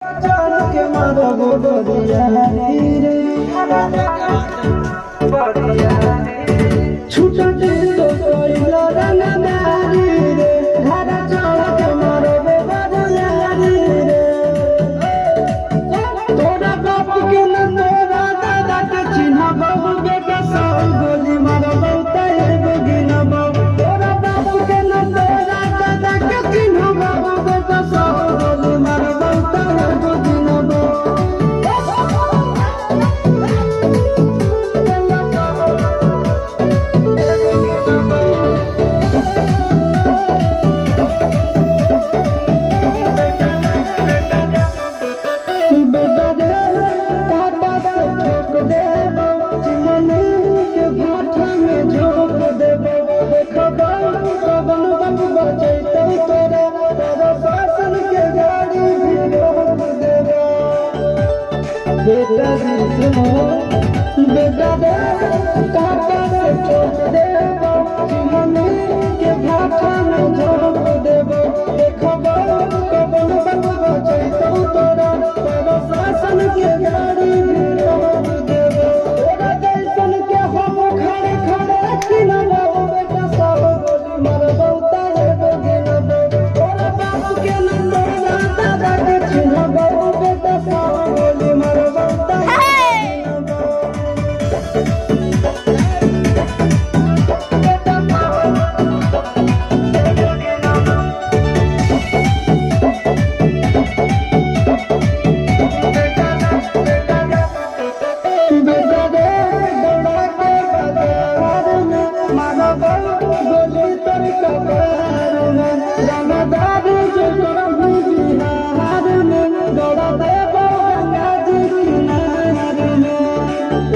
के मारबो बरियारी रे छूटते तो कोइला रंग नारी रे घर चल के मारबो बरियारी रे तोरा बाप के न तोरा दादा के चिन्हबो बेटा सब गोली मारबो तय गिनबो तोरा बाप के न तोरा दादा के चिन्हबो बेटा सब गोली मारबो तय गिनबो बेटा बेटा दे काका से ठोक देबो चिमनी के भाठा में झोंक देबो देखबो कबन बबा चैतो तोरा तोरा शासन के गाड़ी रोक देबो तोरा जैसन के हम खड़े खड़े किनबो बेटा सब गोली मारबो तारे गिनबो तोरा बाप के न तोरा दादा के चिन्हबो बेटा सब गोली मारबो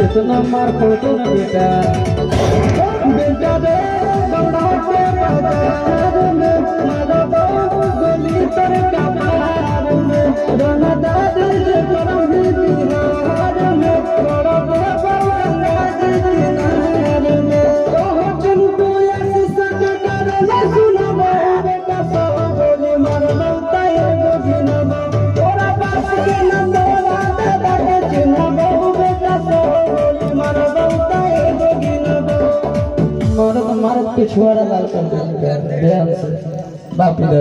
इतना मार पड़तो ना बेटा बेटा दे बड़ा के बाजार में मारबो गोली तर का पार में रंगदार जे करम बिहार में करबो गंगा जी किनार में ओहो चुनको ऐसी सच कर न सुनबो बेटा सब गोली मारबो तय गिनबो तोरा बाप के न तोरा दादा के चिन्हबो बेटा सब मरद पिछुआरा लाल कर दे ध्यान से बाप